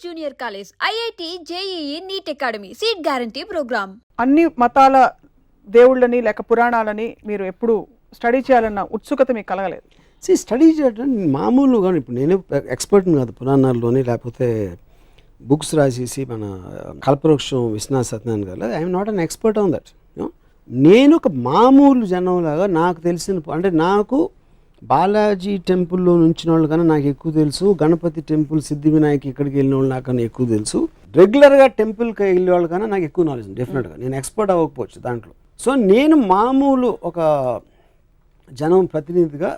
Junior college, IIT, JEE, NEET academy, seat guarantee programme. అన్ని మతాల దేవుళ్ళని లేక పురాణాలని మీరు ఎప్పుడు స్టడీ చేయాలన్న ఉత్సుకత మీకు కలగలేదు? స్టడీ చేయడం మామూలుగా, ఇప్పుడు నేను ఎక్స్పర్ట్ని కాదు పురాణాల్లోని, లేకపోతే బుక్స్ రాసేసి మన కల్పవృక్షం విశ్వనాథ సత్యనారాయణ గారు, I'm not an expert on that. నేను ఒక మామూలు జనంలాగా నాకు తెలిసిన, అంటే నాకు బాలాజీ టెంపుల్లో నుంచి వాళ్ళు కన్నా నాకు ఎక్కువ తెలుసు, గణపతి టెంపుల్, సిద్ధి వినాయక్ ఇక్కడికి వెళ్ళిన వాళ్ళు నాకన్నా ఎక్కువ తెలుసు, రెగ్యులర్గా టెంపుల్కి వెళ్ళే వాళ్ళు కన్నా నాకు ఎక్కువ నాలెడ్జ్ డెఫినెట్గా. నేను ఎక్స్పర్ట్ అవ్వకపోవచ్చు దాంట్లో. సో నేను మామూలు ఒక జనం ప్రతినిధిగా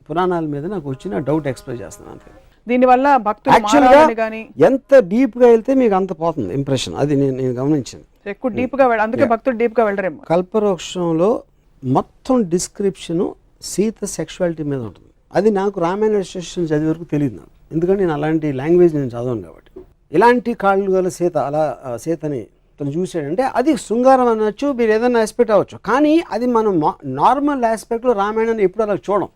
పురాణాల మీద నాకు వచ్చిన డౌట్ ఎక్స్ప్రెస్ చేస్తాను అంతే. దీనివల్ల భక్తులు యాక్చువల్గా ఎంత డీప్గా వెళ్తే మీకు అంత పోతుంది ఇంప్రెషన్, అది నేను గమనించింది. ఎక్కువ డీప్గా అందుకే భక్తులు డీప్గా వెళ్ళరేమో. కల్పవృక్షంలో మొత్తం డిస్క్రిప్షను సీత సెక్షువాలిటీ మీద ఉంటుంది. అది నాకు రామాయణ విశేషం చదివే వరకు తెలియదు నాకు, ఎందుకంటే నేను అలాంటి లాంగ్వేజ్ నేను చదవను కాబట్టి. ఇలాంటి కాళ్ళు గల సీత, అలా సీతని తను చూసాడంటే అది శృంగారం అనొచ్చు, మీరు ఏదైనా ఆస్పెక్ట్ అవ్వచ్చు, కానీ అది మనం నార్మల్ ఆస్పెక్ట్లో రామాయణాన్ని ఎప్పుడు అలా చూడం.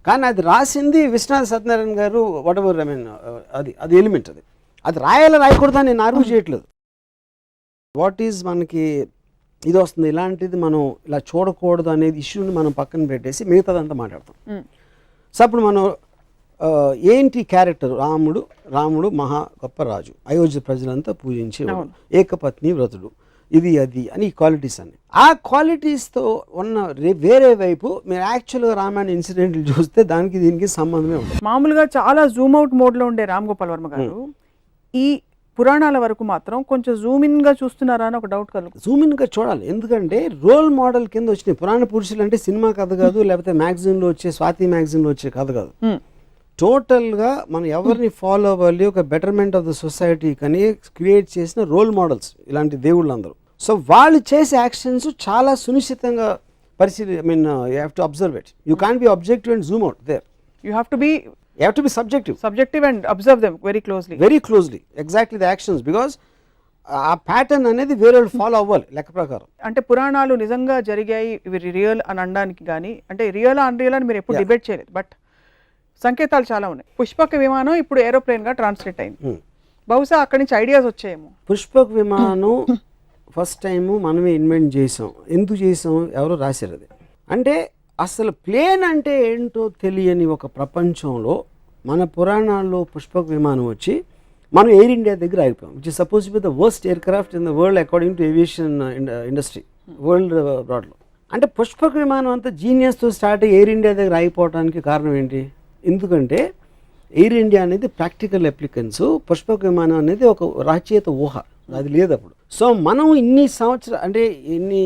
కానీ అది రాసింది విశ్వనాథ సత్యనారాయణ గారు, వాట్ ఎవర్, ఐ మీన్ అది ఎలిమెంట్, అది రాయకూడదా నేను ఆర్గ్యూ చేయట్లేదు. వాట్ ఈజ్ మనకి ఇది వస్తుంది, ఇలాంటిది మనం ఇలా చూడకూడదు అనేది ఇష్యూని మనం పక్కన పెట్టేసి మిగతాదంతా మాట్లాడతాం. సో అప్పుడు మనం ఏంటి క్యారెక్టర్, రాముడు మహా గొప్ప రాజు, అయోధ్య ప్రజలంతా పూజించేవాడు, ఏకపత్ని వ్రతుడు, ఇది అది అని క్వాలిటీస్ అన్ని. ఆ క్వాలిటీస్తో ఉన్న వేరే వైపు మీరు యాక్చువల్గా రామాయణ ఇన్సిడెంట్లు చూస్తే దానికి దీనికి సంబంధమే ఉంది. మామూలుగా చాలా జూమ్ అవుట్ మోడ్లో ఉండే రామ్ గోపాల్ వర్మ గారు ఈ పురాణాల వరకు మాత్రం కొంచెం జూమ్ ఇన్గా చూస్తున్నారా అని ఒక డౌట్ కలుగు. జూమ్ ఇన్గా చూడాలి, ఎందుకంటే రోల్ మోడల్ కింద వచ్చినాయి పురాణ పురుషులు. అంటే సినిమా కథ కాదు, లేకపోతే మ్యాగజైన్లో వచ్చే, స్వాతి మ్యాగజైన్లో వచ్చే కథ కాదు. టోటల్గా మనం ఎవరిని ఫాలో అవ్వాలి, ఒక బెటర్మెంట్ ఆఫ్ ద సొసైటీ కానీ క్రియేట్ చేసిన రోల్ మోడల్స్ ఇలాంటి దేవుళ్ళు అందరూ. సో వాళ్ళు చేసే యాక్షన్స్ చాలా సునిశ్చితంగా I mean you have to observe it. You can't be objective and zoom out there. You have to be subjective and observe them very closely exactly the actions, because ఆ pattern అనేది వేరే follow అవ్వాలి లెక్క ప్రకారం. అంటే పురాణాలు నిజంగా జరిగాయి, ఇవి రియల్ అని అనడానికి కానీ, అంటే రియల్ అన్రియల్ అని మీరు ఎప్పుడు డిబేట్ చేయలేదు, బట్ సంకేతాలు చాలా ఉన్నాయి. పుష్పక విమానం ఇప్పుడు ఏరోప్లేన్గా ట్రాన్స్లేట్ అయింది, బహుశా అక్కడి నుంచి ఐడియాస్ వచ్చాయేమో. పుష్పక విమానం ఫస్ట్ టైము మనమే ఇన్వెంట్ చేసాం. ఎందుకు చేసాం, ఎవరో రాశారు అది. అంటే అసలు ప్లేన్ అంటే ఏంటో తెలియని ఒక ప్రపంచంలో మన పురాణాల్లో పుష్పక విమానం వచ్చి మనం ఎయిర్ ఇండియా దగ్గర ఆగిపోయాం, which is suppose to be the worst aircraft in the world according to aviation industry world బ్రాడ్లో. అంటే పుష్పక విమానం అంతా జీనియస్తో స్టార్ట్ అయ్యి ఎయిర్ ఇండియా దగ్గర ఆగిపోవడానికి కారణం ఏంటి? ఎందుకంటే ఎయిర్ ఇండియా అనేది ప్రాక్టికల్ అప్లికెన్స్, పుష్పక విమానం అనేది ఒక రచయిత ఊహ, అది లేదు అప్పుడు. సో మనం ఇన్ని సంవత్సరాలు, అంటే ఇన్ని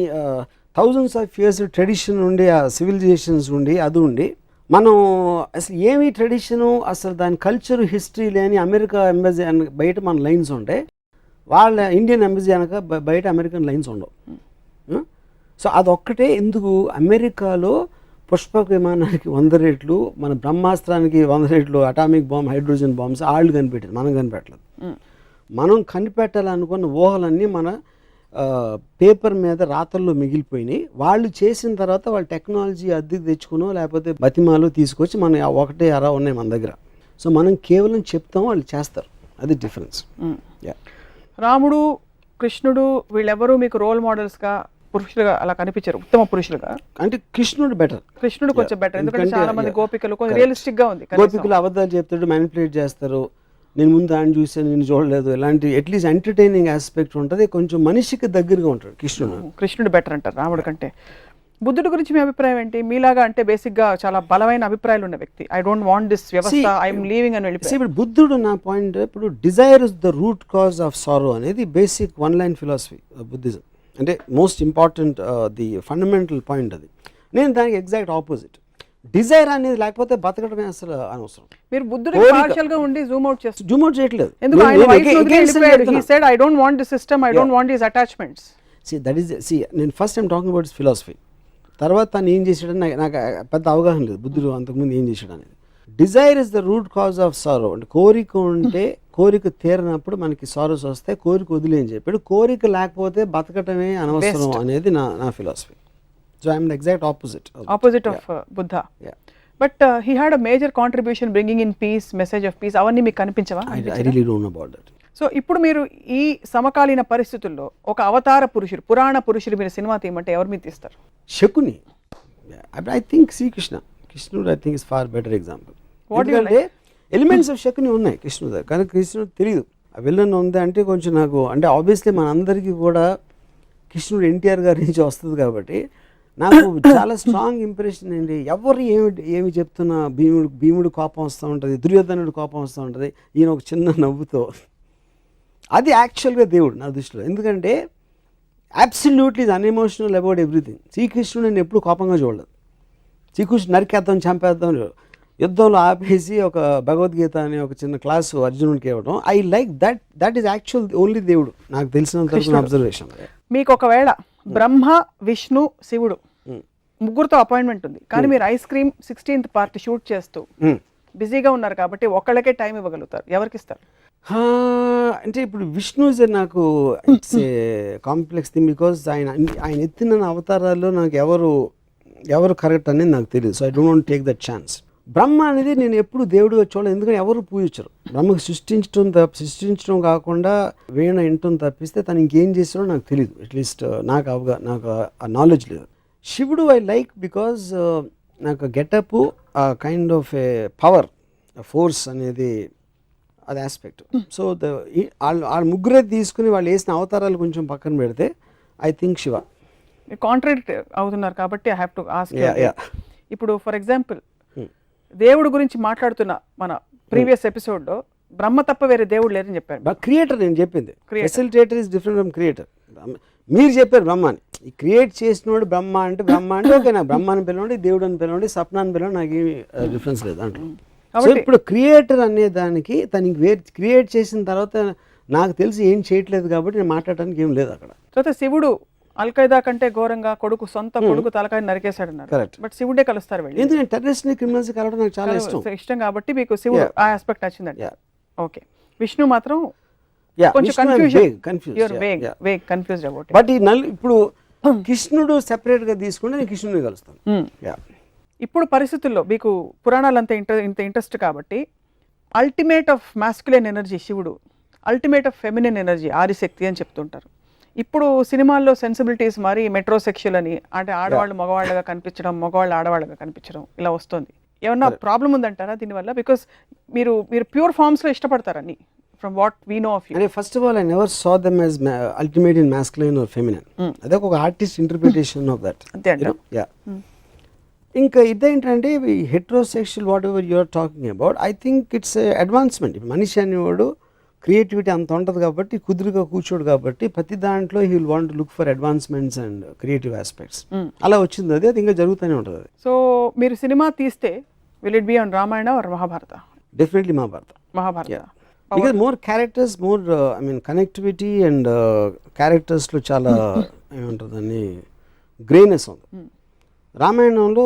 థౌజండ్స్ ఆఫ్ ఇయర్స్ ట్రెడిషన్ ఉండి, ఆ సివిలైజేషన్స్ ఉండి, అది ఉండి, మనం అసలు ఏమి ట్రెడిషను, అసలు దాని కల్చర్ హిస్టరీ లేని అమెరికా ఎంబసీ బయట మన లైన్స్ ఉంటాయి, వాళ్ళ ఇండియన్ ఎంబసీ అనక బయట అమెరికన్ లైన్స్ ఉండవు. సో అదొక్కటే ఎందుకు అమెరికాలో పుష్పక విమానానికి 100 రెట్లు, మన బ్రహ్మాస్త్రానికి 100 రెట్లు అటామిక్ బాంబ్, హైడ్రోజన్ బాంబ్స్ వాళ్ళు కనిపెట్టారు, మనం కనిపెట్టలేదు. మనం కనిపెట్టాలనుకున్న ఊహలన్నీ మన పేపర్ మీద రాతల్లో మిగిలిపోయినాయి. వాళ్ళు చేసిన తర్వాత వాళ్ళ టెక్నాలజీ అద్దెకి తెచ్చుకునో లేకపోతే బతిమాలు తీసుకొచ్చి మన ఒకటే అరా ఉన్నాయి మన దగ్గర. సో మనం కేవలం చెప్తాం, వాళ్ళు చేస్తారు, అది డిఫరెన్స్. రాముడు, కృష్ణుడు వీళ్ళెవరూ మీకు రోల్ మోడల్స్గా, పురుషులుగా అలా కనిపించారు, ఉత్తమ పురుషులుగా? అంటే కృష్ణుడు బెటర్, కృష్ణుడు కొంచెం బెటర్, ఎందుకంటే చాలా మంది గోపికలు కొంచెం రియలిస్టిక్గా ఉంది. గోపికలు అబద్ధాలు చెప్తాడు, మ్యానిపులేట్ చేస్తారు, నేను ముందు ఆయన చూసాను నేను చూడలేదు, ఇలాంటి అట్లీస్ట్ ఎంటర్టైనింగ్ ఆస్పెక్ట్ ఉంటుంది, కొంచెం మనిషికి దగ్గరగా ఉంటాడు కృష్ణుడు బెటర్ అంటారు రాముడు కంటే. బుద్ధుడి గురించి మీ అభిప్రాయం ఏంటి? మీలాగా అంటే బేసిక్గా చాలా బలమైన అభిప్రాయాలు ఉన్న వ్యక్తి, ఐ డోంట్ వాంట్ దిస్ వ్యవస్థ, ఐఎమ్ లీవింగ్ అని వెళ్ళిపోయి. ఇప్పుడు బుద్ధుడు, నా పాయింట్, ఇప్పుడు desire is the root cause of sorrow అనేది basic one line philosophy Buddhism, అంటే most important the fundamental point అది. నేను దానికి ఎగ్జాక్ట్ ఆపోజిట్. డిజైర్ అనేది లేకపోతే బతకడమే అసలు అనవసరం. మీరు బుద్ధుడు పార్షియల్ గా ఉండి జూమ్ అవుట్ చేస్తారు. జూమ్ అవుట్ చేయట్లేదు. ఎందుకు ఆయన వైఫ్ ని వదిలేసాడు? He said I don't want the system, I don't want his attachments. నేను first time talking about philosophy. తర్వాత తను ఏం చేశాడని నాకు పెద్ద అవగాహన లేదు బుద్ధుడు అంతకుముందు ఏం చేశాడు అనేది. Dzire is the root cause of సారో. అంటే కోరిక ఉంటే కోరిక తీరినప్పుడు మనకి సారోస్ వస్తాయి, కోరిక వదిలే అని చెప్పాడు. కోరిక లేకపోతే బతకటమే అనవసరం అనేది నా philosophy. So I'm the exact opposite of Buddha. But he had a major contribution bringing in peace, message of piece, అవన్నీ మీకు కనిపించవా? I really don't know about that. So ఇప్పుడు మీరు ఈ సమకాలీన పరిస్థితుల్లో ఒక అవతార పురుషుడు, పురాణ పురుషుడు మీరు సినిమా తీయమంటే ఎవరు మీరు తీస్తారు? శకుని. I think శ్రీకృష్ణ, కృష్ణుడు I think is far better example. What do you ఎందుకంటే ఎలిమెంట్స్ ఆఫ్ శకుని ఉన్నాయి కృష్ణుడు దగ్గర, కానీ కృష్ణుడు తెలియదు ఆ విలన్ ఉంది అంటే కొంచెం నాకు అంటే ఆబ్వియస్లీ మనందరికీ కూడా కృష్ణుడు ఎన్టీఆర్ గారి నుంచి వస్తుంది కాబట్టి నాకు చాలా స్ట్రాంగ్ ఇంప్రెషన్ ఏంటి, ఎవరు ఏమి చెప్తున్నా భీముడు కోపం వస్తూ ఉంటుంది, దుర్యోధనుడు కోపం వస్తూ ఉంటుంది, ఈయన ఒక చిన్న నవ్వుతో, అది యాక్చువల్గా దేవుడు నా దృష్టిలో. ఎందుకంటే అబ్సల్యూట్లీ ఈజ్ అన్ఎమోషనల్ అబౌట్ ఎవ్రీథింగ్. శ్రీకృష్ణుడు నేను ఎప్పుడు కోపంగా చూడలేదు. శ్రీకృష్ణుడు నరికేద్దాం చంపేద్దాం, యుద్ధంలో ఆపేసి ఒక భగవద్గీత అనే ఒక చిన్న క్లాసు అర్జునుడికి ఇవ్వడం, I like that is actual only దేవుడు నాకు తెలిసినంత అబ్జర్వేషన్. మీకు ఒకవేళ బ్రహ్మ, విష్ణు, శివుడు ముగ్గురుతో అపాయింట్మెంట్ ఉంది, కానీ మీరు ice cream 16th part shoot చేస్తూ బిజీగా ఉన్నారు కాబట్టి ఒక్కళ్ళకే టైం ఇవ్వగలుగుతారు, ఎవరికి ఇస్తారు? అంటే ఇప్పుడు విష్ణు ఇస్ నాకు it's a complex thing, because ఆయన ఎత్తిన అవతారాల్లో నాకు ఎవరు కరెక్ట్ అనేది నాకు తెలియదు. So I don't want take that chance. Brahma అనేది నేను ఎప్పుడు దేవుడిగా చూడలేదు, ఎందుకంటే ఎవరు పూజించరు. బ్రహ్మకు సృష్టించడం కాకుండా వీణ వినటం తప్పిస్తే తను ఇంకేం చేస్తాడో నాకు తెలియదు. అట్లీస్ట్ నాకు ఆ నాలెడ్జ్ లేదు. శివుడు ఐ లైక్ బికాజ్ నాకు getup kind of A power, force అనేది అది ఆస్పెక్ట్. సో వాళ్ళ ముగ్గురే తీసుకుని వాళ్ళు వేసిన అవతారాలు కొంచెం పక్కన పెడితే ఐ థింక్ శివ. కాంట్రాడిక్ట్ అవుతున్నారు కాబట్టి ఐ హ్యావ్ టు ఆస్క్. ఇప్పుడు ఫర్ ఎగ్జాంపుల్ దేవుడు గురించి మాట్లాడుతున్న మన ప్రీవియస్ ఎపిసోడ్లో బ్రహ్మ తప్ప వేరే దేవుడు లేరని చెప్పారు. క్రియేటర్ నేను చెప్పింది, facilitator is different from creator. మీరు చెప్పారు బ్రహ్మని, ఈ క్రియేట్ చేసినోడు బ్రహ్మ అంటే ఓకే, నాకు బ్రహ్మ అని పిలవండి, దేవుడు అని పిలవండి, సప్న అని పిలవండి, నాకు ఏమి డిఫరెన్స్ లేదు దాంట్లో. సో ఇప్పుడు క్రియేటర్ అనే దానికి తనకి క్రియేట్ చేసిన తర్వాత నాకు తెలిసి ఏం చేయట్లేదు కాబట్టి నేను మాట్లాడడానికి ఏం లేదు అక్కడ. తర్వాత శివుడు అల్ఖైదా కంటే ఘోరంగా సొంత కొడుకు తలకాయ నరికేశాడు అన్నారు. బట్ శివుడే కలుస్తారు వెళ్ళి, ఎందుకంటే టెర్రరిస్ట్ క్రిమినల్స్ కలవడం నాకు చాలా ఇష్టం కాబట్టి మీకు శివుడు ఆ ఆస్పెక్ట్ నచ్చిందండి. ఓకే, విష్ణు మాత్రం కొంచెం కన్ఫ్యూజ్డ్ అబౌట్. బట్ ఈ ఇప్పుడు కృష్ణుడు సెపరేట్ గా తీసుకుంటే నేను కృష్ణుడిని కలుస్తాను. ఇప్పుడు పరిస్థితుల్లో మీకు పురాణాలు అంత ఇంట్రెస్ట్ కాబట్టి అల్టిమేట్ ఆఫ్ మాస్కులైన్ ఎనర్జీ శివుడు, ultimate of feminine energy Adishakti అని చెప్తుంటారు. ఇప్పుడు సినిమాల్లో సెన్సిబిలిటీస్ మరి మెట్రోసెక్షువల్ అని, అంటే ఆడవాళ్ళు మగవాళ్ళగా కనిపించడం, మగవాళ్ళు ఆడవాళ్ళగా కనిపించడం ఇలా వస్తుంది. ఏమన్నా ప్రాబ్లం ఉందంటారా దీనివల్ల? బికాస్ మీరు ప్యూర్ ఫార్మ్స్ లో ఇష్టపడతారని from what we know of you. అంటే first of all I never saw them as ultimate in masculine or feminine. అదే ఒక ఆర్టిస్ట్ ఇంటర్ప్రిటేషన్ ఆఫ్ దట్. ఇంకా ఇదేంటంటే heterosexual whatever you're talking about, I think it's advancement. మనిషి అనేవాడు creativity అంత ఉంటుంది కాబట్టి కుదురుగా కూర్చోడు కాబట్టి ప్రతి దాంట్లో he will want look for advancements and creative aspects. అలా వచ్చింది అది ఇంకా జరుగుతూనే ఉంటుంది అది. సో మీరు సినిమా తీస్తే will it be on Ramayana or Mahabharata? Definitely Mahabharata. Because more characters, more I mean connectivity and క్యారెక్టర్స్లో చాలా ఏమంటుంది అని గ్రేనెస్ ఉంది. రామాయణంలో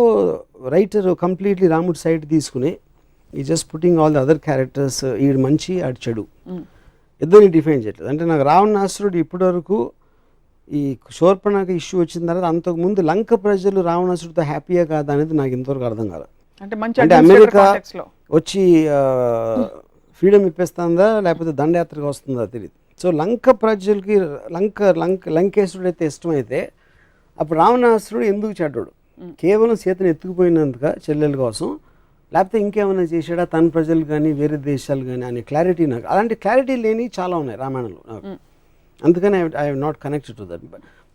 రైటర్ కంప్లీట్లీ రాముడి సైడ్ తీసుకుని ఈ just putting all the other characters, ఈడు మంచి ఆడు చెడు ఇద్దరిని డిఫైన్ చేయట్లేదు. అంటే నాకు రావణాసురుడు ఇప్పటివరకు ఈ శూర్పణఖ ఇష్యూ వచ్చిన తర్వాత అంతకుముందు లంక ప్రజలు రావణాసురుడితో హ్యాపీయా కాదా అనేది నాకు ఇంతవరకు అర్థం కాదు. అంటే అమెరికా వచ్చి ఫ్రీడమ్ ఇప్పేస్తుందా లేకపోతే దండయాత్రగా వస్తుందా తెలియదు. సో లంక ప్రజలకి లంకేశ్వరుడు అయితే ఇష్టమైతే అప్పుడు రావణాసురుడు ఎందుకు చెడ్డాడు? కేవలం సీతను ఎత్తుకుపోయినందుక చెల్లెల కోసం, లేకపోతే ఇంకేమైనా చేసాడా తన ప్రజలు కానీ వేరే దేశాలు కానీ అనే క్లారిటీ నాకు, అలాంటి క్లారిటీ లేని చాలా ఉన్నాయి రామాయణంలో నాకు. అందుకని I have not connected to that.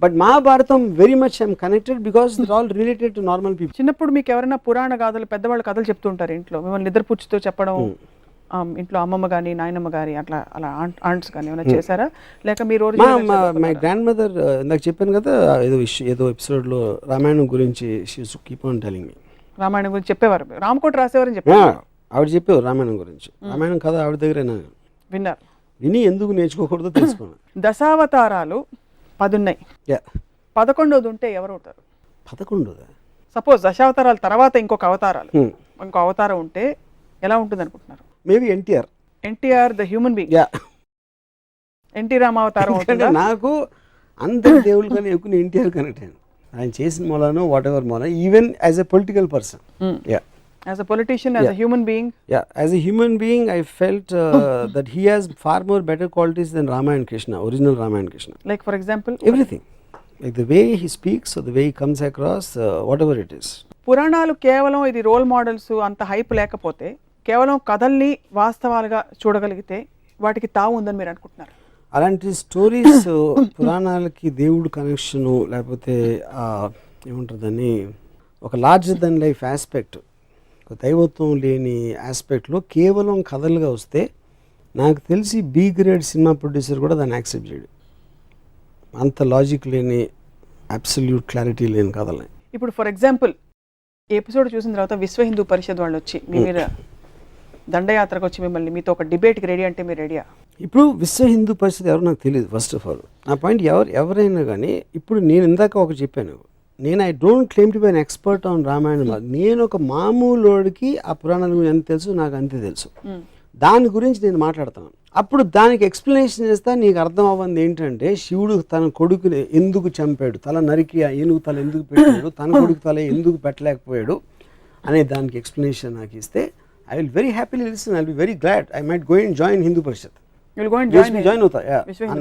But Mahabharatam very much I'm connected because it all related to normal people. చిన్నప్పుడు మీకు ఎవరైనా పురాణ గాథలు, పెద్దవాళ్ళు కథలు చెప్తుంటారు ఇంట్లో, మిమ్మల్ని నిద్రపుచ్చుతో చెప్పడం, ఇంట్లో అమ్మమ్మ కానీ నాయనమ్మ గారి అలా ఆంట్స్ కానీ ఏమైనా చేశారా? లేక మీరు మై గ్రాండ్ మదర్ ఇందాక చెప్పాను కదా ఏదో ఎపిసోడ్లో రామాయణం గురించి she used to keep on telling me. Ramayanam గురించి చెప్పేవారు, రామకోట రాసేవారని చెప్పారు. ఆవిడ చెప్పేవారు రామాయణం గురించి. రామాయణం కథ ఆవిడ దగ్గర విన్నారు, విని ఎందుకు నేర్చుకోకూడదో తెలుసుకున్నాను. దశావతారాలు 10 ఉన్నాయి, 11వ ఉంటే ఎవరు అవుతారు? 11? సపోజ్ దశావతారాల తర్వాత ఇంకో అవతారం ఉంటే ఎలా ఉంటుంది అనుకుంటున్నారు? Maybe NTR the human being. NT రామావతారం. నాకు అందరి దేవుళ్ళు కానీ ఎక్కువ ఎన్టీఆర్ కనెక్ట్ అయ్యాను. ఆయన చేసిన మూలానో వాట్ ఎవర్ మూల, even as a political person. As a politician, as a human being. Yeah, as a human being, I felt that he has far more better qualities than Rama and Krishna, original Rama and Krishna. Like for example? Everything. Like the way he speaks or the way he comes across, whatever it is. పురాణాలు కేవలం ఇది role models అంత hype లేకపోతే కేవలం కథల్ని వాస్తవాలుగా చూడగలిగితే వాటికి తావు ఉందని మీరు అనుకుంటున్నారు? అలాంటి స్టోరీస్ పురాణాలకి దేవుడు కనెక్షను లేకపోతే ఏముంటుందని ఒక లార్జర్ దెన్ లైఫ్ ఆస్పెక్ట్, ఒక దైవత్వం లేని ఆస్పెక్ట్లో కేవలం కథలుగా వస్తే నాకు తెలిసి బి గ్రేడ్ సినిమా ప్రొడ్యూసర్ కూడా దాన్ని యాక్సెప్ట్ చేయడు. అంత లాజిక్ లేని అబ్సల్యూట్ క్లారిటీ లేని కథలని. ఇప్పుడు ఫర్ ఎగ్జాంపుల్ ఎపిసోడ్ చూసిన తర్వాత విశ్వ హిందూ పరిషత్ వాళ్ళు వచ్చి మీ మీద దండయాత్రకు వచ్చి మిమ్మల్ని మీతో ఒక డిబేట్కి రెడీ అంటే మీరు రెడీయా? ఇప్పుడు విశ్వ హిందూ పరిషత్ ఎవరు నాకు తెలియదు. ఫస్ట్ ఆఫ్ ఆల్ నా పాయింట్ ఎవరైనా కానీ ఇప్పుడు నేను ఇందాక ఒక చెప్పాను, నేను I don't claim to be an expert on Ramayana. నేను ఒక మామూలుడికి ఆ పురాణాల గురించి ఎంత తెలుసు నాకు అంతే తెలుసు. దాని గురించి నేను మాట్లాడుతున్నాను. అప్పుడు దానికి ఎక్స్ప్లెనేషన్ చేస్తా. నీకు అర్థం అవ్వంది ఏంటంటే శివుడు తన కొడుకుని ఎందుకు చంపాడు, తల నరికి ఏనుగు తల ఎందుకు పెట్టాడు, తన కొడుకు తల ఎందుకు పెట్టలేకపోయాడు అనే దానికి ఎక్స్ప్లెనేషన్ నాకు ఇస్తే I will very happily listen. I will be very glad. I might go and join Hindu Parishad. Join అవుతా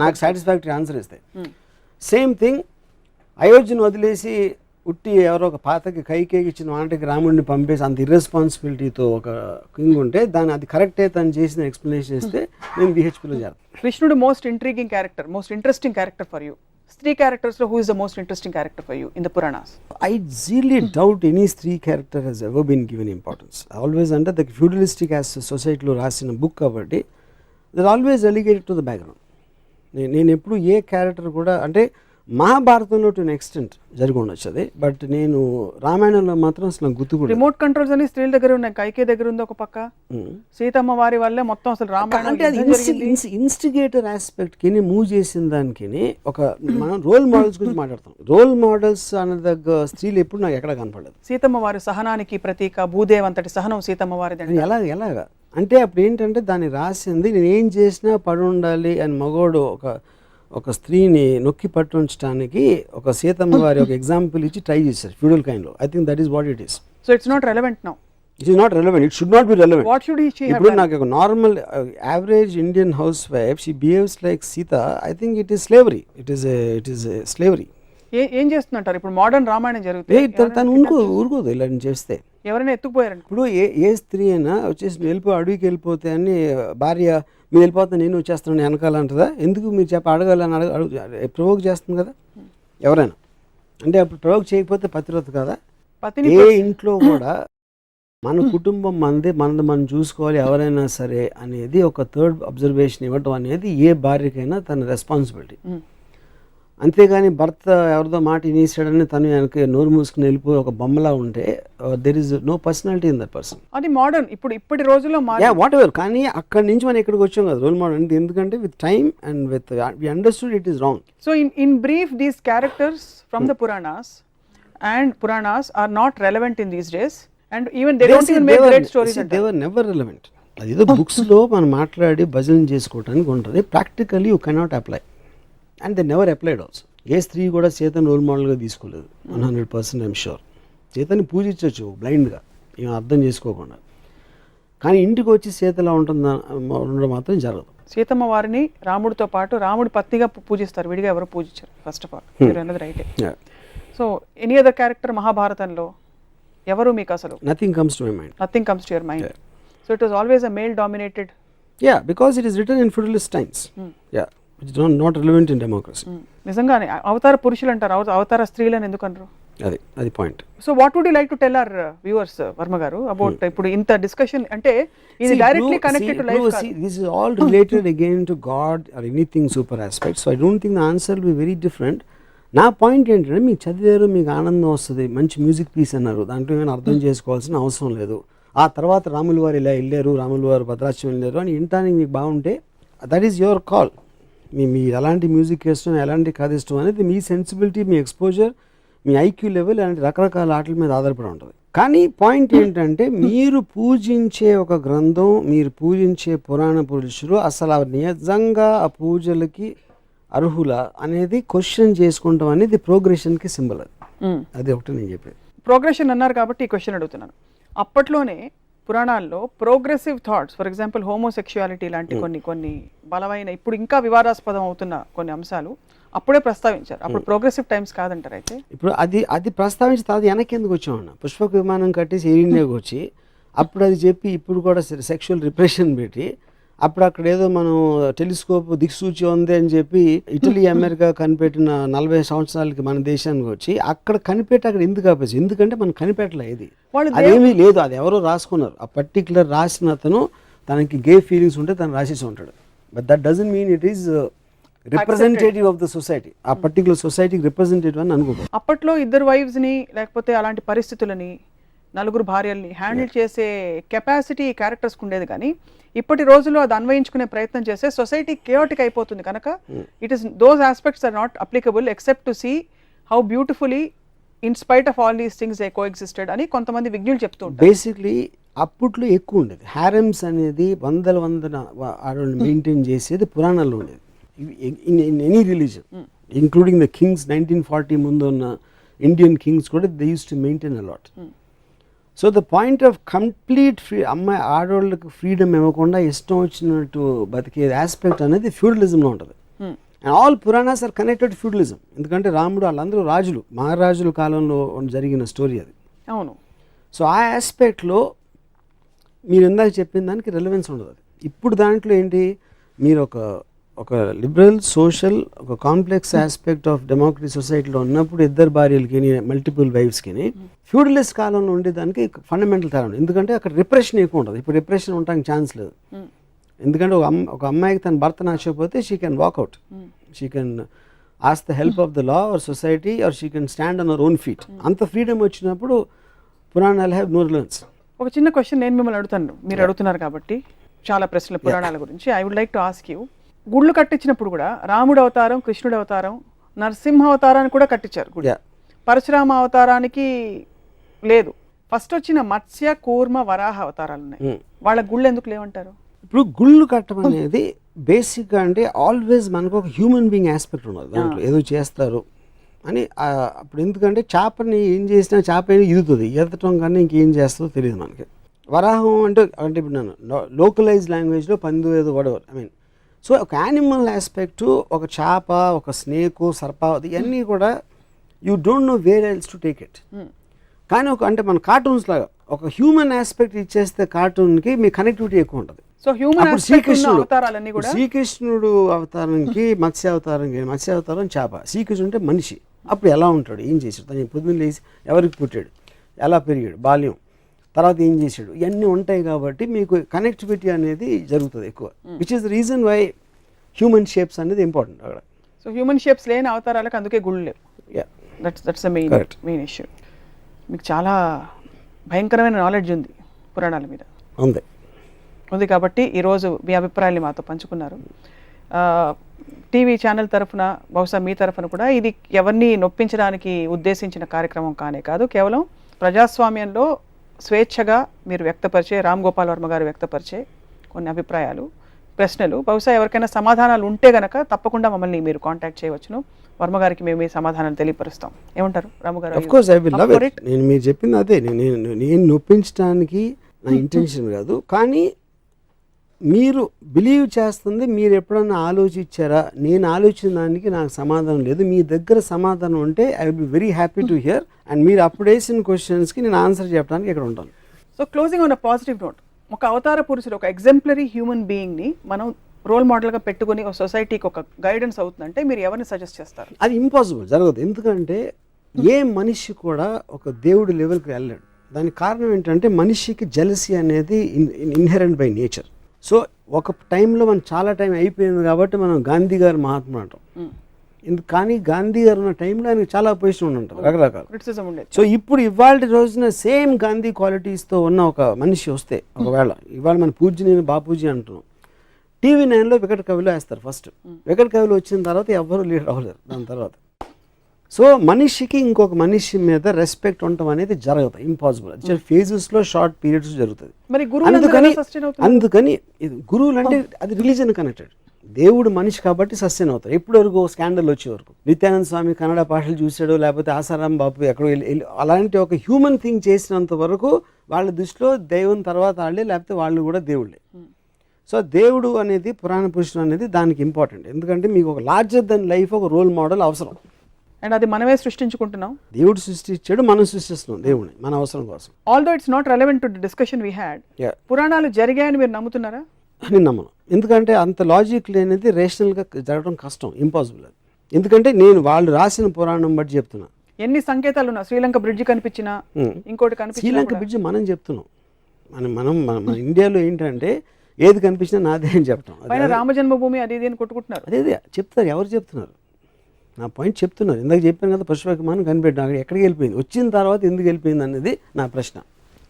నాకు సాటిస్ఫాక్టరీ ఆన్సర్ ఇస్తాయి. సేమ్ థింగ్ అయోధ్యను వదిలేసి ఉట్టి ఎవరో ఒక పాతకి కైకేకి ఇచ్చిన వాటికి రాముడిని పంపేసి అంత ఇర్రెస్పాన్సిబిలిటీతో ఒక కింగ్ ఉంటే దాన్ని అది కరెక్టే తను చేసిన ఎక్స్ప్లెనేషన్ ఇస్తే నేను విహెచ్పిలో చేస్తాను. కృష్ణుడు most intriguing character, most interesting character for you. స్త్రీ క్యారెక్టర్స్లో who is the most interesting character for you in the Puranas? I really doubt any stri character has ever been given importance. Always under the feudalistic as సొసైటీలో రాసిన book కాబట్టి they're always relegated to the background. నేను ఎప్పుడు ఏ character కూడా అంటే మహాభారతంలో to extent జరిగి ఉండొచ్చు అది, బట్ నేను రామాయణంలో మాత్రం అసలు గుర్తు కూడా. రిమోట్ కంట్రోల్స్ అని స్త్రీల దగ్గర ఉన్నాయి, కైకే దగ్గర ఉంది ఒక పక్క, సీతమ్మ వారి వల్లే మొత్తం అసలు రామాయణం అంటే అది ఇన్స్టిగేటర్ ఆస్పెక్ట్కి మూవ్ చేసిన దానికి ఒక మనం రోల్ మోడల్స్ గురించి మాట్లాడతాం. రోల్ మోడల్స్ అనే దగ్గర స్త్రీలు ఎప్పుడు నాకు ఎక్కడ కనపడలేదు. సీతమ్మ వారి సహనానికి ప్రతీక, భూదేవ్ అంతటి సహనం సీతమ్మ వారిది. ఎలాగా అంటే అప్పుడు ఏంటంటే దాన్ని రాసింది నేను ఏం చేసినా పడి ఉండాలి అని మగోడు ఒక స్త్రీని నొక్కి పట్టుంచడానికి ఒక సీతమ్మ వారి ఒక ఎగ్జాంపుల్ ఇచ్చి ట్రై చేశారు ఫ్యూడల్ కైండ్లో. I think that is what it is. So it's not relevant now. It is not relevant. It should not be relevant. What should he have ఇప్పుడు నాకు ఒక normal average Indian housewife she behaves like Sita. I think it is slavery. It is slavery. ఏం చేస్తుంటారు ఇప్పుడు modern Ramayanam జరుగుతుంది, తను ఊరుకోదు ఇలా చేస్తే. ఎవరైనా ఎత్తుకుపోయారండి. ఇప్పుడు ఏ స్త్రీ అయినా వచ్చేసి అడవికి వెళ్ళిపోతే అని భార్య మీరు వెళ్ళిపోతే నేను వచ్చేస్తాను వెనకాలంటదా? ఎందుకు మీరు అడగాలని ప్రవోక్ చేస్తుంది కదా ఎవరైనా. అంటే అప్పుడు ప్రవోక్ చేయకపోతే పతివ్రత కదా. ఏ ఇంట్లో కూడా మన కుటుంబం మనది మనం చూసుకోవాలి ఎవరైనా సరే అనేది ఒక థర్డ్ అబ్జర్వేషన్ ఇవ్వడం అనేది ఏ భార్యకైనా తన రెస్పాన్సిబిలిటీ. అంతేగాని భర్త ఎవరిదో మాట వినేసాడని తను వెనక నోరు మూసుకుని వెళ్ళిపోయి ఒక బొమ్మలా ఉంటే there is no personality in that person. అది మోడర్న్ ఇప్పటి రోజుల్లో వాట్ ఎవర్. కానీ అక్కడి నుంచి మనం ఇక్కడికి వచ్చాం కదా రోల్ మోడల్ అంటే. ఎందుకంటే with time and with we understood it is wrong. So in brief these characters from the Puranas are not relevant in these days and even they don't even make great stories. They were never relevant. అదేదో books లో మనం మాట్లాడి భజన చేసుకోవడానికి ఉంటుంది. Practically you cannot apply and they never applied also. ఏ స్త్రీ కూడా సీతను రోల్ మోడల్గా తీసుకోలేదు. 100% ఐఎమ్ షూర్. సీతని పూజించవచ్చు బ్లైండ్గా ఏం అర్థం చేసుకోకుండా. కానీ ఇంటికి వచ్చి సీతలా ఉండడం మాత్రం జరగదు. సీతమ్మ వారిని రాముడితో పాటు రాముడి పత్నిగా పూజిస్తారు, విడిగా ఎవరు పూజించారు. ఫస్ట్ ఆఫ్ ఆల్ మీరు అన్నది రైటే. సో ఎనీ అదర్ క్యారెక్టర్ మహాభారతంలో ఎవరు మీకు అసలు? Nothing comes to my mind. Nothing comes to your mind. So it was always a male dominated. Because it is return in feudalist times. Which is not relevant in democracy. నిజంగానే అవతార పురుషులు అంటారు, అవతార స్త్రీలను ఎందుకు అనరు? అది point. So what would you like to tell our viewers Varma garu about ఇప్పుడు ఇంత డిస్కషన్ అంటే ఇది డైరెక్ట్లీ కనెక్టెడ్ టు లైఫ్ కాదు. This is all related again to God or anything super aspect. So I don't think the answer will be very different. నా point ఏంటంటే మీకు చదివారు, మీకు ఆనందం వస్తుంది, మంచి మ్యూజిక్ పీస్ అన్నారు, దాంట్లో ఏమైనా అర్థం చేసుకోవాల్సిన అవసరం లేదు. ఆ తర్వాత రాములు వారు ఇలా వెళ్ళారు, రాములు వారు భద్రాచలం వెళ్ళారు అని వినటానికి మీకు బాగుంటే దట్ ఈస్ యువర్ కాల్. మీ ఎలాంటి మ్యూజిక్ ఇష్టం, ఎలాంటి కథ ఇష్టం అనేది మీ సెన్సిబిలిటీ, మీ ఎక్స్పోజర్, మీ ఐక్యూ లెవెల్ అలాంటి రకరకాల ఆటల మీద ఆధారపడి ఉంటుంది. కానీ పాయింట్ ఏంటంటే మీరు పూజించే ఒక గ్రంథం, మీరు పూజించే పురాణ పురుషులు అసలు నిజంగా ఆ పూజలకి అర్హుల అనేది క్వశ్చన్ చేసుకుంటాం అనేది ప్రోగ్రెషన్కి సింబల్. అది ఒకటి నేను చెప్పేది. ప్రోగ్రెషన్ అన్నారు కాబట్టి ఈ క్వశ్చన్ అడుగుతున్నాను. అప్పట్లోనే పురాణాల్లో progressive thoughts, for example homosexuality లాంటి కొన్ని బలమైన, ఇప్పుడు ఇంకా వివాదాస్పదం అవుతున్న కొన్ని అంశాలు అప్పుడే ప్రస్తావించారు. అప్పుడు ప్రోగ్రెసివ్ టైమ్స్ కాదంటారు. అయితే ఇప్పుడు అది ప్రస్తావించి తర్వాత వెనక్కి ఎందుకు వచ్చామన్న, పుష్పక విమానం కట్టేసి ఎయిర్ ఇండియాకి వచ్చి అప్పుడు అది చెప్పి ఇప్పుడు కూడా సెక్షువల్ రిప్రెషన్ పెట్టి అప్పుడు అక్కడ ఏదో మనం టెలిస్కోప్ దిక్సూచి ఉంది అని చెప్పి ఇటలీ అమెరికా కనిపెట్టిన 40 సంవత్సరాలకి మన దేశానికి వచ్చి అక్కడ కనిపెట్టి అక్కడ ఎందుకు ఆపేసి, ఎందుకంటే మనం కనిపెట్టలే, ఇది అదేమీ లేదు, అది ఎవరో రాసుకున్నారు. ఆ పర్టికులర్ రాసిన అతను తనకి గే ఫీలింగ్స్ ఉంటే తను రాసేసి ఉంటాడు. But that doesn't mean it is representative of the society, ఆ పర్టికులర్ సొసైటీకి రిప్రజెంటేటివ్ అని అనుకో. అప్పట్లో ఇద్దరు వైఫ్స్ ని లేకపోతే అలాంటి పరిస్థితులని, నలుగురు భార్యల్ని హ్యాండిల్ చేసే కెపాసిటీ క్యారెక్టర్స్కి ఉండేది. కానీ ఇప్పటి రోజుల్లో అది అన్వయించుకునే ప్రయత్నం చేస్తే సొసైటీ కేయోటిక్ అయిపోతుంది కనుక it is those aspects are not applicable except to see how beautifully in spite of all these things they coexisted అని కొంతమంది విజ్ఞులు చెప్తూ ఉంటారు. బేసిక్లీ అప్పట్లో ఎక్కువ ఉండేది హారెమ్స్ అనేది, వందల ఆడవాళ్ళు మెయింటైన్ చేసేది పురాణాల్లో ఉండేది. In any religion including the kings, 1940 ముందు ఉన్న ఇండియన్ కింగ్స్ కూడా they use to maintain a lot. So the point of complete అమ్మాయి ఆడవాళ్ళకి ఫ్రీడమ్ ఇవ్వకుండా ఇష్టం వచ్చినట్టు బతికే ఆస్పెక్ట్ అనేది ఫ్యూడలిజంలో ఉంటుంది. And all Puranas are connected feudalism. ఎందుకంటే రాముడు వాళ్ళందరూ రాజులు, మహారాజుల కాలంలో జరిగిన స్టోరీ అది. అవును. సో ఆ ఆస్పెక్ట్లో మీరు ఇందాక చెప్పిన దానికి రెలవెన్స్ ఉండదు. అది ఇప్పుడు దాంట్లో ఏంటి, మీరు ఒక లిబరల్ సోషల్ ఒక కాంప్లెక్స్ ఆస్పెక్ట్ ఆఫ్ డెమోక్రసీ సొసైటీలో ఉన్నప్పుడు ఇద్దరు భార్యలకి మల్టిపుల్ వైఫ్స్కి ఫ్యూడలిస్ట్ కాలంలో ఉండేదానికి ఫండమెంటల్ తేడా ఉంది. ఎందుకంటే అక్కడ రిప్రెషన్ ఎక్కువ ఉంటుంది. ఇప్పుడు రిప్రెషన్ ఉండడానికి ఛాన్స్ లేదు. ఎందుకంటే ఒక అమ్మాయికి తన భర్త నచ్చకపోతే she can walk out, she can ask the help of the law or society or she can stand on our own feet. అంత ఫ్రీడమ్ వచ్చినప్పుడు పురాణాలు హ్యావ్ నో రిలవెన్స్. ఒక చిన్న క్వశ్చన్ నేను మిమ్మల్ని అడుగుతాను, మీరు అడుగుతున్నారు కాబట్టి చాలా ప్రశ్నలు పురాణాల గురించి. I would like to ask you, గుళ్ళు కట్టించినప్పుడు కూడా రాముడు అవతారం, కృష్ణుడు అవతారం, నరసింహ అవతారాన్ని కూడా కట్టించారు గుడి. పరశురామ అవతారానికి లేదు. ఫస్ట్ వచ్చిన మత్స్య, కూర్మ, వరాహ అవతారాలు ఉన్నాయి. వాళ్ళ గుళ్ళు ఎందుకు లేవంటారు? ఇప్పుడు గుళ్ళు కట్టడం అనేది బేసిక్గా అంటే ఆల్వేస్ మనకు ఒక హ్యూమన్ బీయింగ్ ఆస్పెక్ట్ ఉండదు దాంట్లో, ఏదో చేస్తారు అని. అప్పుడు ఎందుకంటే చేపని ఏం చేసినా చేప ఏదో ఈదుతుంది, ఈదటం కానీ ఇంకేం చేస్తుందో తెలియదు మనకి. వరాహం అంటే ఇప్పుడు నేను లోకలైజ్ లాంగ్వేజ్లో పందు ఏదో వడవర్, ఐ మీన్. సో ఒక యానిమల్ ఆస్పెక్టు, ఒక చేప, ఒక స్నేకు, సర్పావతి, ఇవన్నీ కూడా you don't know where else to take it. కానీ అంటే మన కార్టూన్స్ లాగా ఒక హ్యూమన్ ఆస్పెక్ట్ ఇచ్చేస్తే కార్టూన్కి మీ కనెక్టివిటీ ఎక్కువ ఉంటుంది. సో హ్యూమన్ అవతారాలన్నీ కూడా శ్రీకృష్ణుడు అవతారానికి మత్స్య అవతారం చేప, శ్రీకృష్ణుడు అంటే మనిషి. అప్పుడు ఎలా ఉంటాడు, ఏం చేశాడు, తను పొద్దున్న లేచి ఎవరికి పుట్టాడు, ఎలా పెరిగాడు, బాల్యం, తర్వాత ఏం చేశాడు, ఇవన్నీ ఉంటాయి. కాబట్టి మీకు కనెక్టివిటీ అనేది జరుగుతుంది ఎక్కువ, which is the reason why human shapes అనేది ఇంపార్టెంట్ అక్కడ. సో హ్యూమన్ షేప్స్ లేని అవతారాలకు అందుకే గుళ్ళు లేవు. That's the main issue. మీకు చాలా భయంకరమైన నాలెడ్జ్ ఉంది పురాణాల మీద. ఉంది కాబట్టి ఈరోజు మీ అభిప్రాయాన్ని మాతో పంచుకున్నారు. టీవీ ఛానల్ తరఫున, బహుశా మీ తరఫున కూడా ఇది ఎవరిని నొప్పించడానికి ఉద్దేశించిన కార్యక్రమం కానే కాదు. కేవలం ప్రజాస్వామ్యంలో స్వేచ్ఛగా మీరు వ్యక్తపరిచే, రామ్ గోపాల్ వర్మ గారు వ్యక్తపరిచే కొన్ని అభిప్రాయాలు, ప్రశ్నలు, బహుశా ఎవరికైనా సమాధానాలు ఉంటే గనక తప్పకుండా మమ్మల్ని మీరు కాంటాక్ట్ చేయవచ్చును. వర్మ గారికి మేము ఈ సమాధానాలు తెలియపరుస్తాం. ఏమంటారు రాము గారు? నేను మీరు చెప్పింది అదే, నేను నొప్పించడానికి నా ఇంటెన్షన్ కాదు. కానీ మీరు బిలీవ్ చేస్తుంది, మీరు ఎప్పుడన్నా ఆలోచించారా? నేను ఆలోచించిన దానికి నాకు సమాధానం లేదు. మీ దగ్గర సమాధానం ఉంటే I will be very happy to hear. And మీరు అప్పుడు వేసిన క్వశ్చన్స్కి నేను ఆన్సర్ చెప్పడానికి ఇక్కడ ఉంటాను. So closing on a positive note, ఒక అవతార పురుషుడు, ఒక ఎగ్జాంపులరీ హ్యూమన్ బీయింగ్ని మనం రోల్ మోడల్గా పెట్టుకుని ఒక సొసైటీకి ఒక గైడెన్స్ అవుతుందంటే మీరు ఎవరిని సజెస్ట్ చేస్తారు? అది ఇంపాసిబుల్, జరగదు. ఎందుకంటే ఏ మనిషి కూడా ఒక దేవుడి లెవెల్కి వెళ్ళాడు. దానికి కారణం ఏంటంటే మనిషికి జెలసీ అనేది ఇన్హెరెంట్ బై నేచర్. సో ఒక టైంలో మనం చాలా టైం అయిపోయింది కాబట్టి మనం గాంధీ గారు మహాత్మా అంటాం. కానీ గాంధీ గారు ఉన్న టైంలో ఆయనకు చాలా పొజిషన్ ఉంటారు, రకరకాల క్రిటిసిజం ఉండేది. సో ఇప్పుడు ఇవాళ రోజున సేమ్ గాంధీ క్వాలిటీస్తో ఉన్న ఒక మనిషి వస్తే, ఒకవేళ ఇవాళ మన పూజ్యని బాపూజీ అంటున్నాం, TV9లో వికట కవిలో వేస్తారు ఫస్ట్. వికట కవిలో వచ్చిన తర్వాత ఎవ్వరూ లీడర్ అవ్వలేరు దాని తర్వాత. సో మనిషికి ఇంకొక మనిషి మీద రెస్పెక్ట్ ఉండటం అనేది జరగదు, ఇంపాసిబుల్. ఫేజెస్లో షార్ట్ పీరియడ్స్ జరుగుతుంది. మరి అందుకని గురువులు అంటే అది రిలీజన్ కనెక్టెడ్. దేవుడు మనిషి కాబట్టి సస్టైన్ అవుతారు. ఎప్పటి వరకు స్కాండల్ వచ్చే వరకు. నిత్యానంద స్వామి కన్నడ భాషలు చూసాడు, లేకపోతే ఆసారాం బాబు ఎక్కడో వెళ్ళి అలాంటి ఒక హ్యూమన్ థింగ్ చేసినంత వరకు వాళ్ళ దృష్టిలో దైవం తర్వాత వాళ్ళే, లేకపోతే వాళ్ళు కూడా దేవుళ్ళే. సో దేవుడు అనేది పురాణ పురుషుడు అనేది దానికి ఇంపార్టెంట్. ఎందుకంటే మీకు ఒక లార్జర్ దెన్ లైఫ్ ఒక రోల్ మోడల్ అవసరం. అండ్ అది మనమే సృష్టించుకుంటున్నాం. దేవుడు సృష్టించాడు, మనం సృష్టిస్తున్నాం దేవుడిని మన అవసరం కోసం. Although it's not relevant to the discussion we had. పురాణాలు జరిగాయని మీరు నమ్ముతున్నారా? నేను నమ్మను. ఎందుకంటే అంత లాజిక్ లేనిది రేషనల్గా జరగడం కష్టం, ఇంపాసిబుల్ అది. ఎందుకంటే నేను వాళ్ళు రాసిన పురాణం బట్టి చెప్తున్నా. ఎన్ని సంకేతాలు ఉన్నా, శ్రీలంక బ్రిడ్జ్ కనిపించినా, ఇంకోటి కనిపించినా, శ్రీలంక బ్రిడ్జ్ మనం చెప్తున్నాం. మన ఇండియాలో ఏంటంటే ఏది కనిపించినా నాదే అని చెప్తాం. పైన రామజన్మభూమి అది ఇది అని కొట్టుకుంటున్నారు. అదే చెప్తారు, ఎవరు చెప్తున్నారు? నా పాయింట్ చెప్తున్నారు. ఇందాక చెప్పాను కదా, పుష్పక విమానం కనిపెట్టాం, అక్కడ ఎక్కడికి వెళ్ళిపోయింది, వచ్చిన తర్వాత ఎందుకు వెళ్ళిపోయింది అనేది నా ప్రశ్న.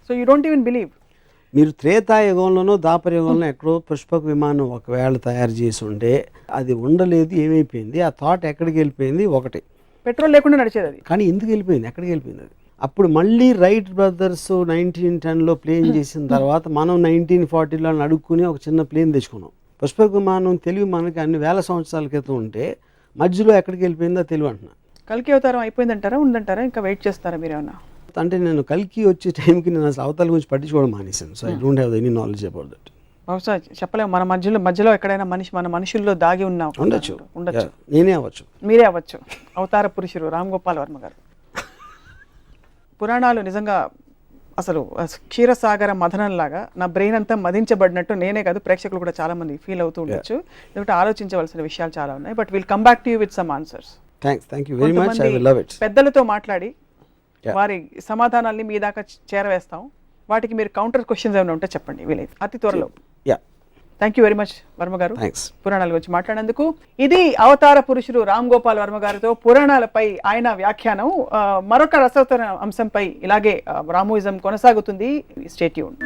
So you don't even believe. మీరు త్రేతాయుగంలోనో ద్వాపరయుగంలో ఎక్కడో పుష్పక విమానం ఒకవేళ తయారు చేసి ఉంటే అది ఉండలేదు, ఏమైపోయింది, ఆ థాట్ ఎక్కడికి వెళ్ళిపోయింది? ఒకటి, పెట్రోల్ లేకుండా నడిచేది అది. కానీ ఎందుకు వెళ్ళిపోయింది, ఎక్కడికి వెళ్ళిపోయింది అది? అప్పుడు మళ్ళీ రైట్ బ్రదర్స్ 1910లో ప్లేన్ చేసిన తర్వాత మనం 1940లో అడుక్కుని ఒక చిన్న ప్లేన్ తెచ్చుకున్నాం. పుష్పక విమానం తెలివి మనకి అన్ని వేల సంవత్సరాల క్రితం ఉంటే మధ్యలో ఎక్కడికి వెళ్ళిపోయిందో తెలివి అంటున్నా. కల్కి అవతారం అయిపోయిందంటారా, ఉందంటారా, ఇంకా వెయిట్ చేస్తారా మీరేమన్నా? అంటే నేను కల్కి వచ్చే టైంకి నేను అసలు అవతల గురించి పట్టించుకోవడం మానేశాను. So I don't have any knowledge about that. బహుశా చెప్పలేము, మన మధ్యలో ఎక్కడైనా మన మనుషుల్లో దాగి ఉన్నాం. ఉండొచ్చు, నేనే అవ్వచ్చు, మీరే అవ్వచ్చు. అవతార పురుషుడు రామ్ గోపాల్ వర్మ గారు. పురాణాలు నిజంగా అసలు క్షీరసాగర మథనంలాగా నా బ్రెయిన్ అంతా మదించబడినట్టు నేనే కాదు, ప్రేక్షకులు కూడా చాలా మంది ఫీల్ అవుతూ ఉండొచ్చు. ఎందుకంటే ఆలోచించవలసిన విషయాలు చాలా ఉన్నాయి. But will come back to you with some answers. Thank you very much. I will love it. పెద్దలతో మాట్లాడి వారి సమాధానాల్ని మీ దాకా చేరవేస్తాం. వాటికి మీరు కౌంటర్ క్వశ్చన్స్ ఏమైనా ఉంటే చెప్పండి వీలైతే అతి త్వరలో. Thank you very much Varma గారు, పురాణాల గురించి మాట్లాడేందుకు. ఇది అవతార పురుషుడు రామ్ గోపాల్ వర్మ గారితో పురాణాలపై ఆయన వ్యాఖ్యానం. మరొక రసవత్తర అంశంపై ఇలాగే రామోయిజం కొనసాగుతుంది. Stay tuned.